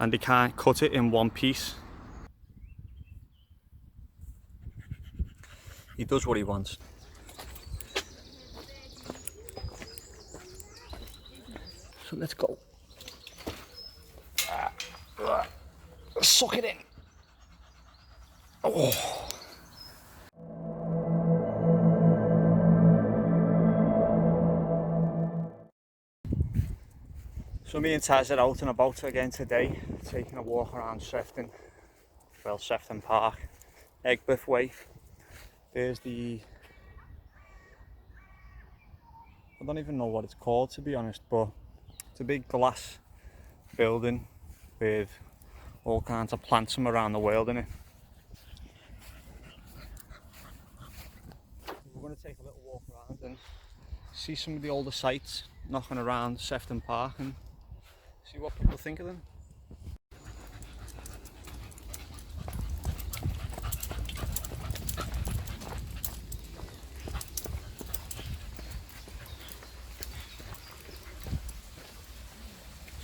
and they can't cut it in one piece. He does what he wants. So let's go. Suck it in. Oh. So me and Taz are out and about again today, taking a walk around Sefton, well, Sefton Park, Egbert Way. There's the, I don't even know what it's called to be honest, but it's a big glass building with all kinds of plants from around the world in it. We're going to take a little walk around and see some of the older sites knocking around Sefton Park and see what people think of them.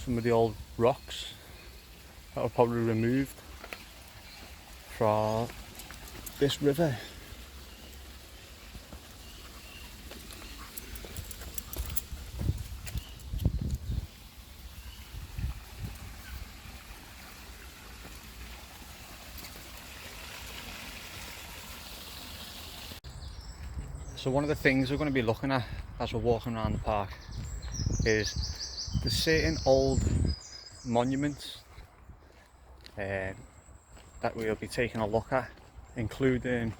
Some of the old rocks that were probably removed from this river. So one of the things we're going to be looking at as we're walking around the park is there's certain old monuments that we'll be taking a look at, including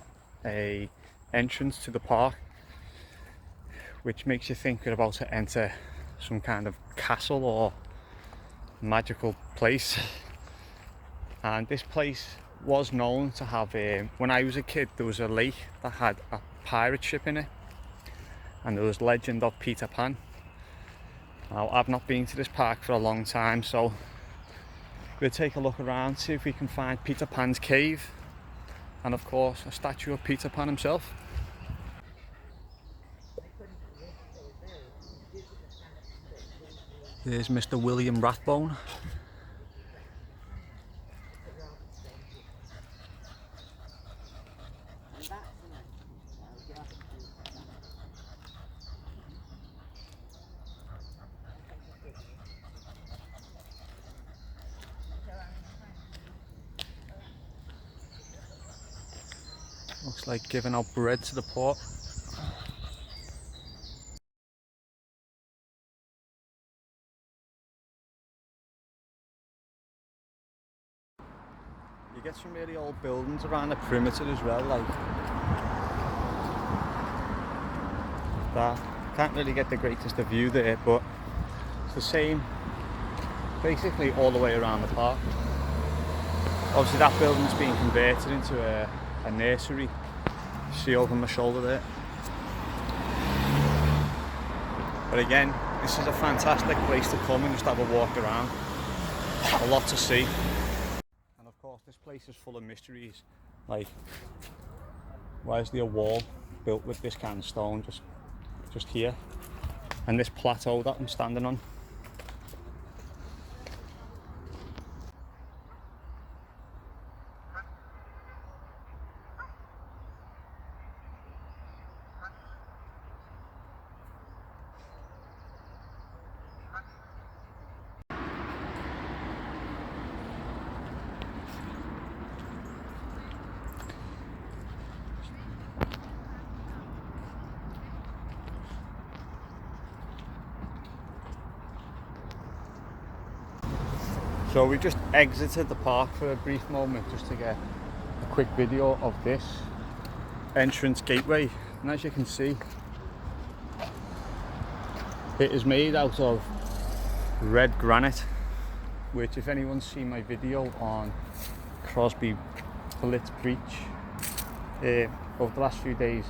a entrance to the park which makes you think you're about to enter some kind of castle or magical place. And this place was known to have, when I was a kid, there was a lake that had a pirate ship in it, and there was legend of Peter Pan. Now, I've not been to this park for a long time, so we'll take a look around, see if we can find Peter Pan's cave, and of course a statue of Peter Pan himself. There's Mr. William Rathbone. Looks like giving out bread to the poor. You get some really old buildings around the perimeter as well, like that. Can't really get the greatest of view there, but it's the same basically all the way around the park. Obviously that building's being converted into a nursery. See over my shoulder there. But again, this is a fantastic place to come and just have a walk around. A lot to see. And of course this place is full of mysteries. Like, why is there a wall built with this kind of stone just here? And this plateau that I'm standing on. So we just exited the park for a brief moment just to get a quick video of this entrance gateway, and as you can see, it is made out of red granite, which, if anyone's seen my video on Crosby Blitz Breach over the last few days,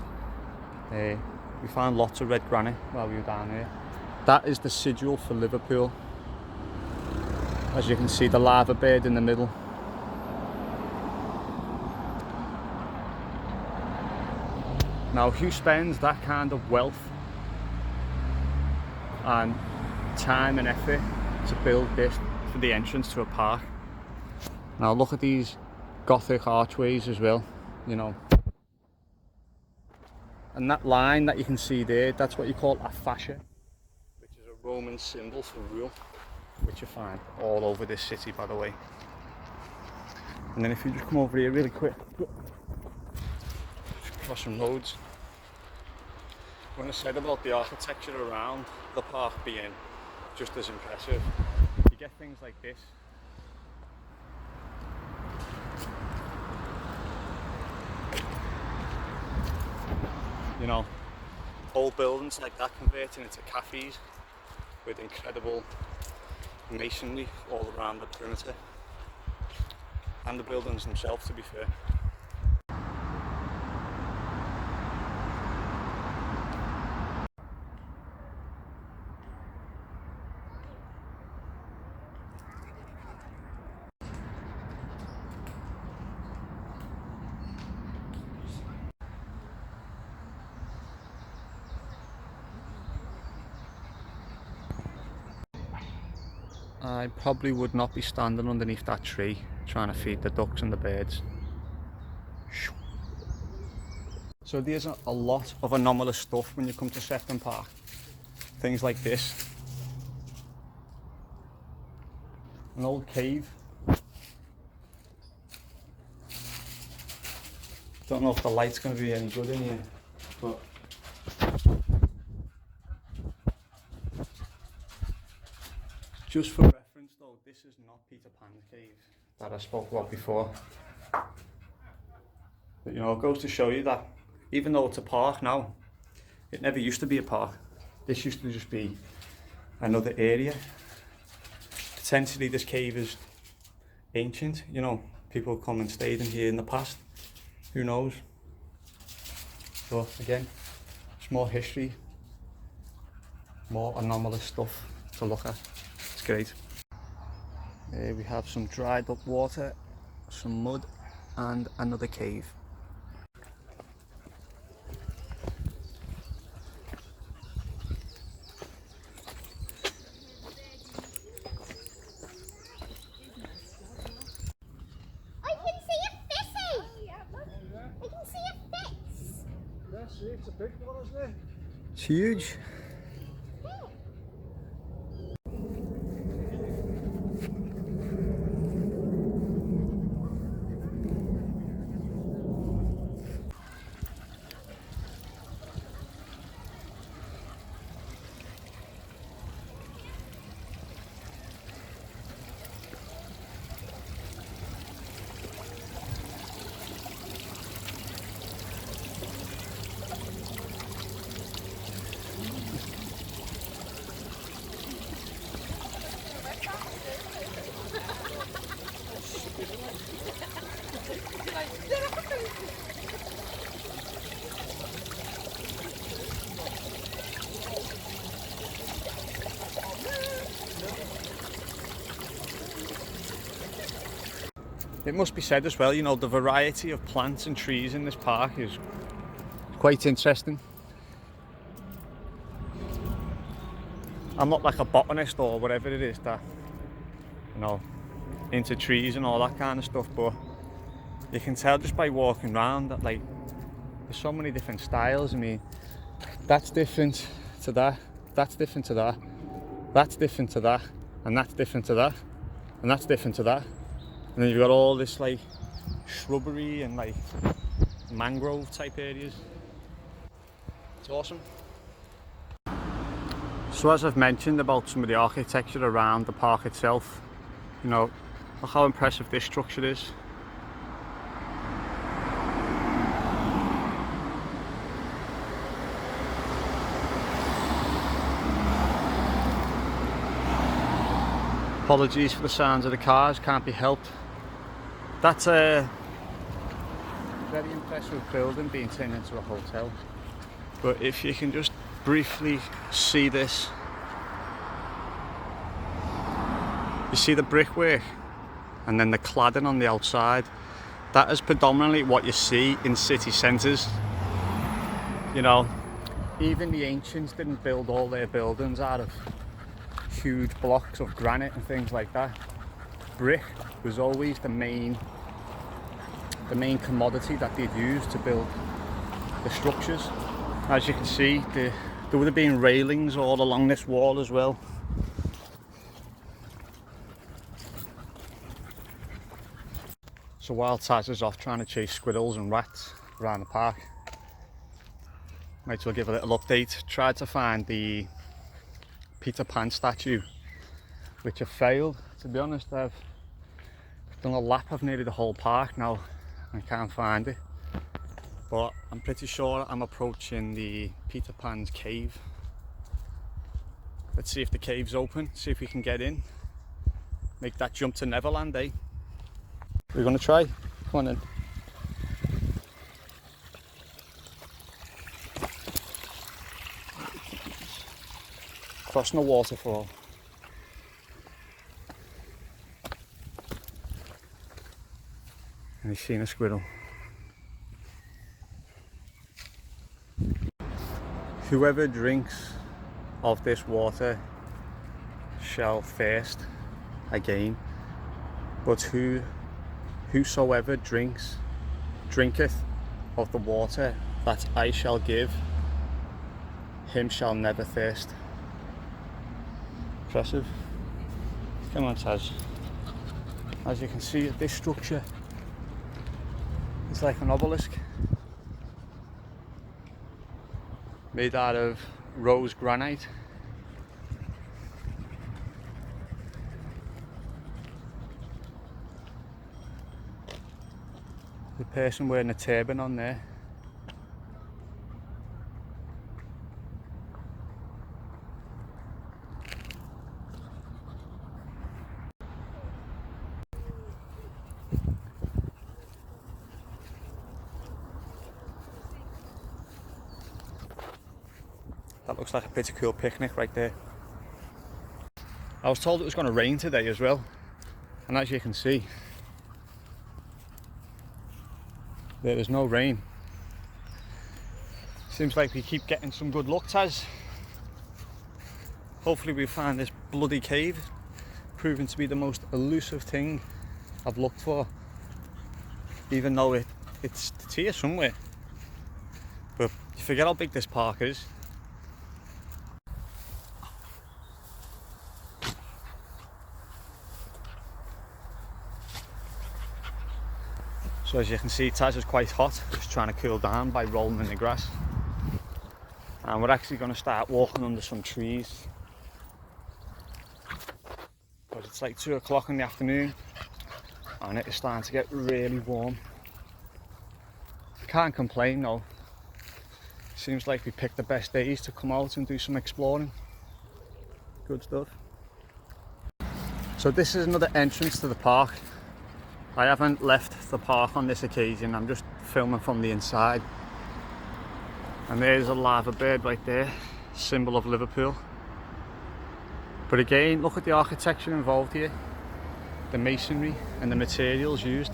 we found lots of red granite while we were down here. That is the sigil for Liverpool. As you can see, the lava bed in the middle. Now, who spends that kind of wealth and time and effort to build this for the entrance to a park. Now look at these Gothic archways as well, you know. And that line that you can see there, that's what you call a fascia, which is a Roman symbol for rule, which you find all over this city, by the way. And then if you just come over here really quick, cross some roads. When I said about the architecture around the park being just as impressive, you get things like this. You know, old buildings like that converting into cafes with incredible masonry all around the perimeter, and the buildings themselves, to be fair. I probably would not be standing underneath that tree trying to feed the ducks and the birds. So there's a lot of anomalous stuff when you come to Sefton Park. Things like this. An old cave. Don't know if the light's going to be any good in here, but just for reference though, this is not Peter Pan's cave that I spoke about before. But you know, it goes to show you that even though it's a park now, it never used to be a park. This used to just be another area. Potentially this cave is ancient, you know, people come and stayed in here in the past, who knows. But again, it's more history, more anomalous stuff to look at. It's great. Here we have some dried up water, some mud and another cave. It's a big one, isn't it? It's huge. It must be said as well, you know, the variety of plants and trees in this park is quite interesting. I'm not like a botanist or whatever it is that, you know, into trees and all that kind of stuff, but you can tell just by walking around that, like, there's so many different styles. I mean, that's different to that, that's different to that, that's different to that, and that's different to that, and that's different to that. And then you've got all this like shrubbery and like mangrove type areas. It's awesome. So as I've mentioned about some of the architecture around the park itself, you know, look how impressive this structure is. Apologies for the sounds of the cars, can't be helped. That's a very impressive building being turned into a hotel. But if you can just briefly see this, you see the brickwork and then the cladding on the outside. That is predominantly what you see in city centres. You know, even the ancients didn't build all their buildings out of huge blocks of granite and things like that, brick was always the main commodity that they'd use to build the structures. As you can see, there would have been railings all along this wall as well. So while Taz is off trying to chase squirrels and rats around the park, might as well give a little update. Tried to find the Peter Pan statue, which have failed. To be honest, I've done a lap of nearly the whole park now and can't find it. But I'm pretty sure I'm approaching the Peter Pan's cave. Let's see if the cave's open, see if we can get in. Make that jump to Neverland, eh? We're gonna try. Come on in. Crossing a waterfall. And he's seen a squirrel. Whoever drinks of this water shall thirst again, but whosoever drinketh of the water that I shall give, him shall never thirst. Impressive. Come on, Taz. As you can see, this structure is like an obelisk made out of rose granite. The person wearing a turban on there. That looks like a pretty cool picnic right there. I was told it was going to rain today as well, and as you can see, there is no rain. Seems like we keep getting some good luck, Taz. Hopefully we find this bloody cave, proving to be the most elusive thing I've looked for, even though it's here somewhere. But you forget how big this park is. So as you can see, Taz is quite hot, just trying to cool down by rolling in the grass. And we're actually going to start walking under some trees. But it's like 2 o'clock in the afternoon and it is starting to get really warm. Can't complain though. Seems like we picked the best days to come out and do some exploring. Good stuff. So this is another entrance to the park. I haven't left the park on this occasion, I'm just filming from the inside. And there's a lava bird right there, symbol of Liverpool. But again, look at the architecture involved here, the masonry and the materials used.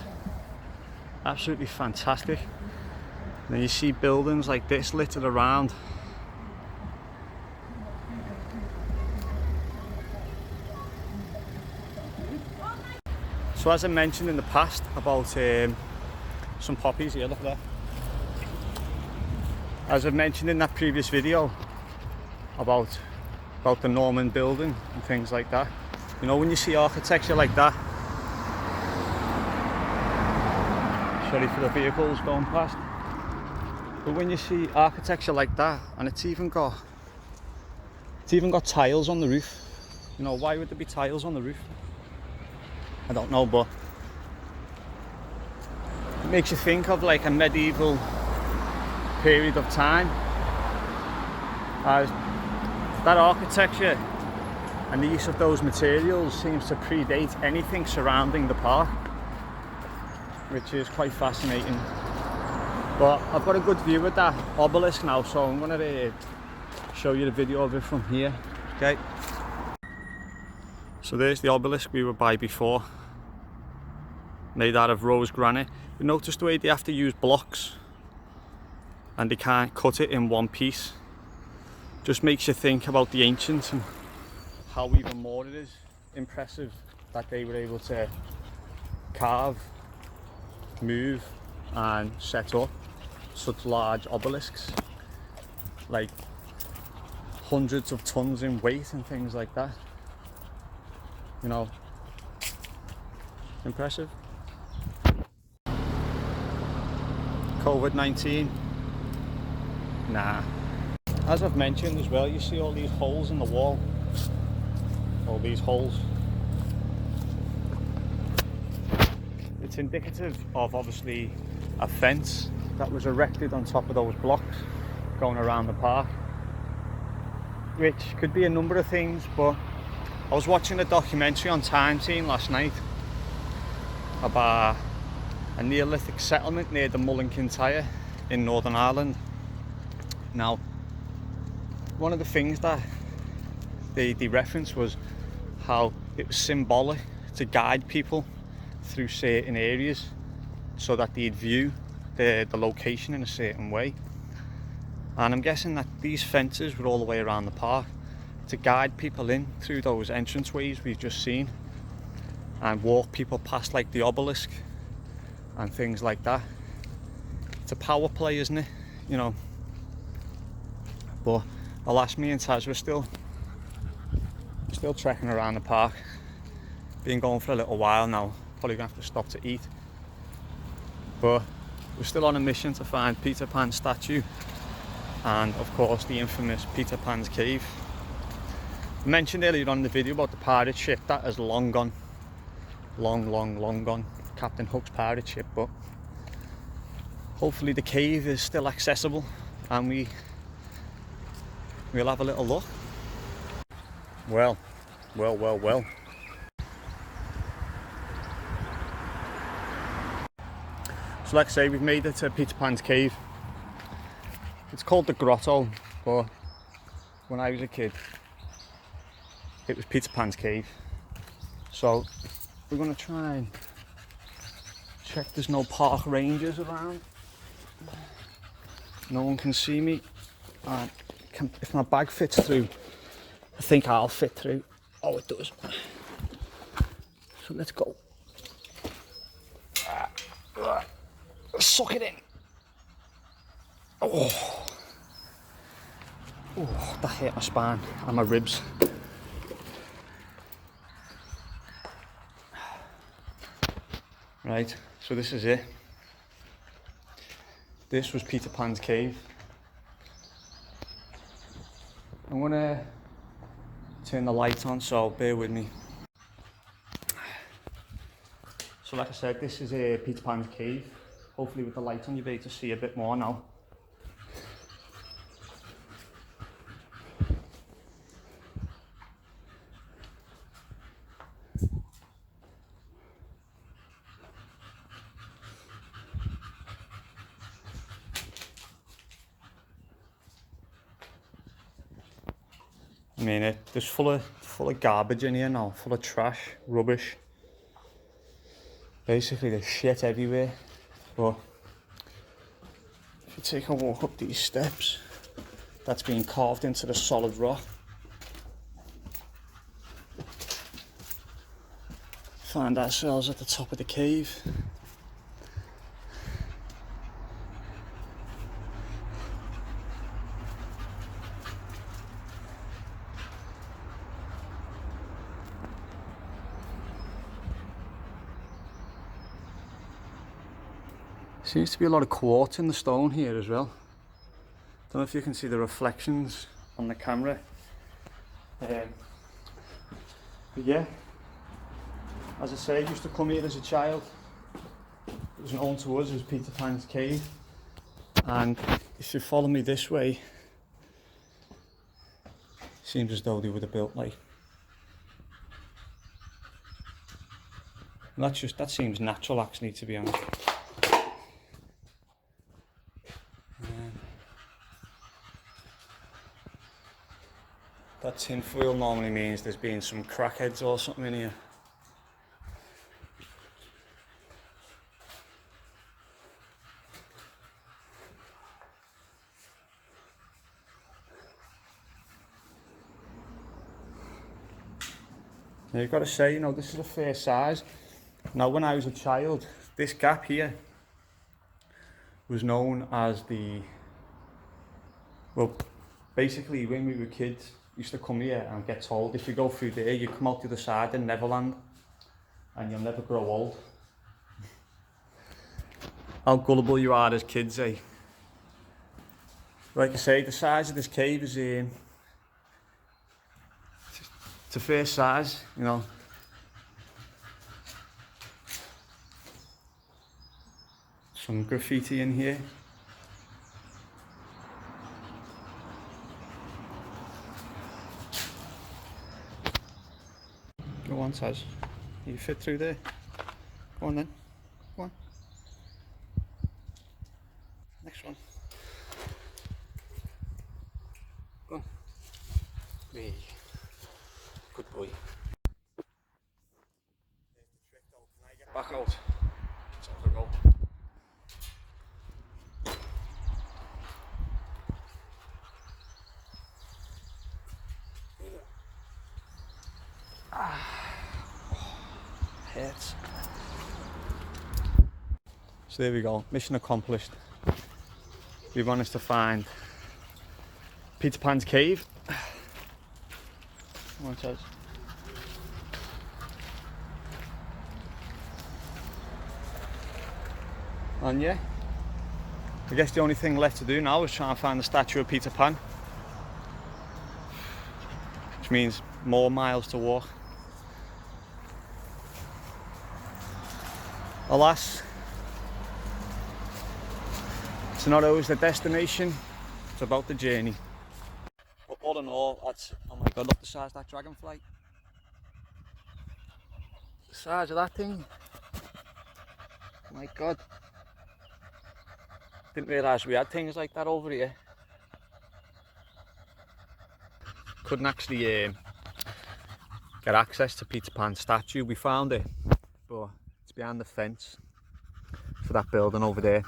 Absolutely fantastic. And then you see buildings like this littered around. So as I mentioned in the past about some poppies here, look at that. As I've mentioned in that previous video about the Norman building and things like that. You know, when you see architecture like that, sorry for the vehicles going past, but when you see architecture like that and it's even got tiles on the roof, you know, why would there be tiles on the roof? I don't know, but it makes you think of like a medieval period of time, as that architecture and the use of those materials seems to predate anything surrounding the park, which is quite fascinating. But I've got a good view of that obelisk now, so I'm going to show you the video of it from here. Okay. So there's the obelisk we were by before, made out of rose granite. You notice the way they have to use blocks and they can't cut it in one piece. Just makes you think about the ancients and how even more it is impressive that they were able to carve, move and set up such large obelisks, like hundreds of tons in weight and things like that. You know, impressive. COVID-19? Nah. As I've mentioned as well, you see all these holes in the wall. All these holes. It's indicative of obviously a fence that was erected on top of those blocks going around the park, which could be a number of things, but I was watching a documentary on Time Team last night about a Neolithic settlement near the Mull and Kintyre in Northern Ireland. Now, one of the things that they referenced was how it was symbolic to guide people through certain areas so that they'd view the location in a certain way. And I'm guessing that these fences were all the way around the park to guide people in through those entranceways we've just seen and walk people past like the obelisk and things like that. It's a power play, isn't it? You know. But alas, me and Taz were still trekking around the park. Been going for a little while now. Probably gonna have to stop to eat. But we're still on a mission to find Peter Pan's statue and of course the infamous Peter Pan's cave. I mentioned earlier on in the video about the pirate ship that is long gone. Long gone. Captain Hook's pirate ship, but hopefully the cave is still accessible and we'll have a little look. Well. So like I say, we've made it to Peter Pan's cave. It's called the Grotto, but when I was a kid, it was Peter Pan's cave. So we're gonna try and check there's no park rangers around. No one can see me. And if my bag fits through, I think I'll fit through. Oh, it does. So let's go. Suck it in. Oh, that hit my spine and my ribs. Right, so this is it. This was Peter Pan's cave. I'm gonna turn the light on, so bear with me. So like I said, this is a Peter Pan's cave. Hopefully with the light on you'll be able to see a bit more now. I mean, there's full of garbage in here now, full of trash, rubbish. Basically there's shit everywhere. But if you take a walk up these steps, that's been carved into the solid rock. Find ourselves at the top of the cave. Seems to be a lot of quartz in the stone here as well. Don't know if you can see the reflections on the camera. But yeah, as I say, I used to come here as a child. It was known to us as Peter Pan's cave. And if you follow me this way, seems as though they would have built like. And that seems natural actually, to be honest. That tin foil normally means there's been some crackheads or something in here. Now you've got to say, you know, this is a fair size. Now when I was a child, this gap here was known as the, well, basically when we were kids, we used to come here and get told, if you go through there, you come out the other side in Neverland and you'll never grow old. How gullible you are as kids, eh? Like I say, the size of this cave is it's a fair size, you know. Some graffiti in here. Go on, Taz. You fit through there? Go on then. Go on. Next one. Go on. Hey. Good boy. There's the trick though. Can I get back out? Let's have a go. Hurts. So there we go, mission accomplished. We managed to find Peter Pan's cave. Come on, Taz. And yeah, I guess the only thing left to do now is try and find the statue of Peter Pan, which means more miles to walk. Alas, it's not always the destination, it's about the journey. But all in all, that's, oh my god, look the size of that dragonfly. The size of that thing. Oh my god. Didn't realise we had things like that over here. Couldn't actually get access to Peter Pan's statue. We found it, but it's behind the fence for that building over there.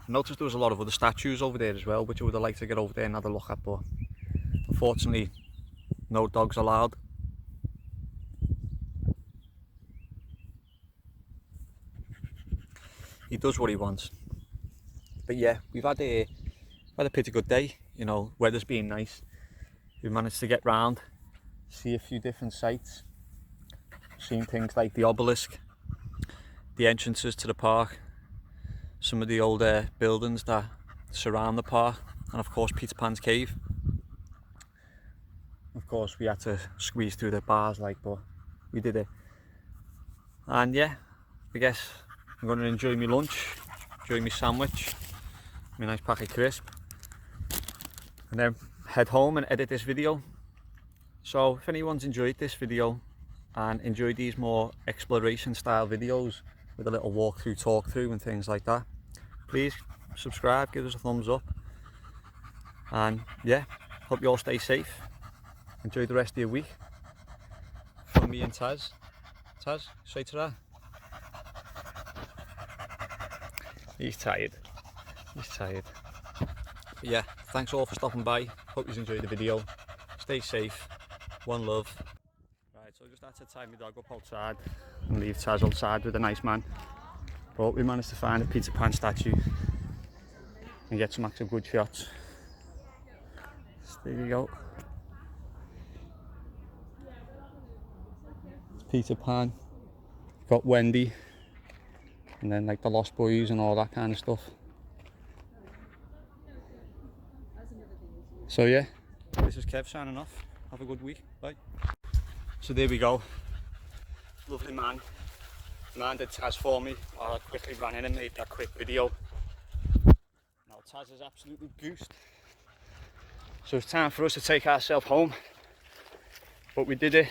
I noticed there was a lot of other statues over there as well, which I would have liked to get over there and have a look at, but unfortunately no dogs allowed. He does what he wants. But yeah, we've had a pretty good day, you know, weather's been nice. We managed to get round, see a few different sites, seen things like the Obelisk, the entrances to the park, some of the older buildings that surround the park, and of course Peter Pan's cave. Of course we had to squeeze through the bars, like, but we did it. And yeah, I guess I'm going to enjoy my lunch, enjoy my sandwich, my nice pack of crisp, and then head home and edit this video. So if anyone's enjoyed this video and enjoyed these more exploration style videos with a little walkthrough, talk through and things like that, please subscribe, give us a thumbs up, and yeah, hope you all stay safe. Enjoy the rest of your week. From me and Taz. Taz, say ta-ra. He's tired. He's tired. But yeah, thanks all for stopping by. Hope you enjoyed the video. Stay safe. One love. Right, so I just had to tie my dog up outside and leave Taz outside with a nice man. But we managed to find a Peter Pan statue and get some actual good shots. So there you go. It's Peter Pan. Got Wendy. And then like the Lost Boys and all that kind of stuff. So yeah, this is Kev signing off. Have a good week. Bye. So there we go. Lovely man. Man did Taz for me. I quickly ran in and made that quick video. Now Taz is absolutely goosed. So it's time for us to take ourselves home. But we did it.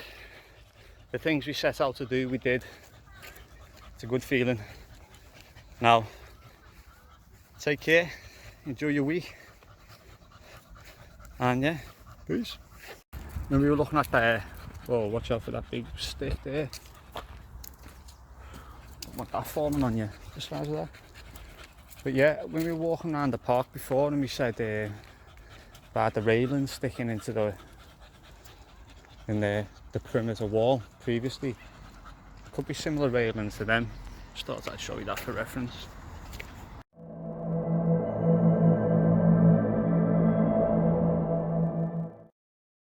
The things we set out to do, we did. It's a good feeling. Now, take care. Enjoy your week. And yeah, peace. When we were looking at there, oh, watch out for that big stick there. Don't want that falling on you, the size of that. But yeah, when we were walking around the park before and we said about the railings sticking into the the perimeter wall previously. Could be similar railings to them. Just thought I'd show you that for reference.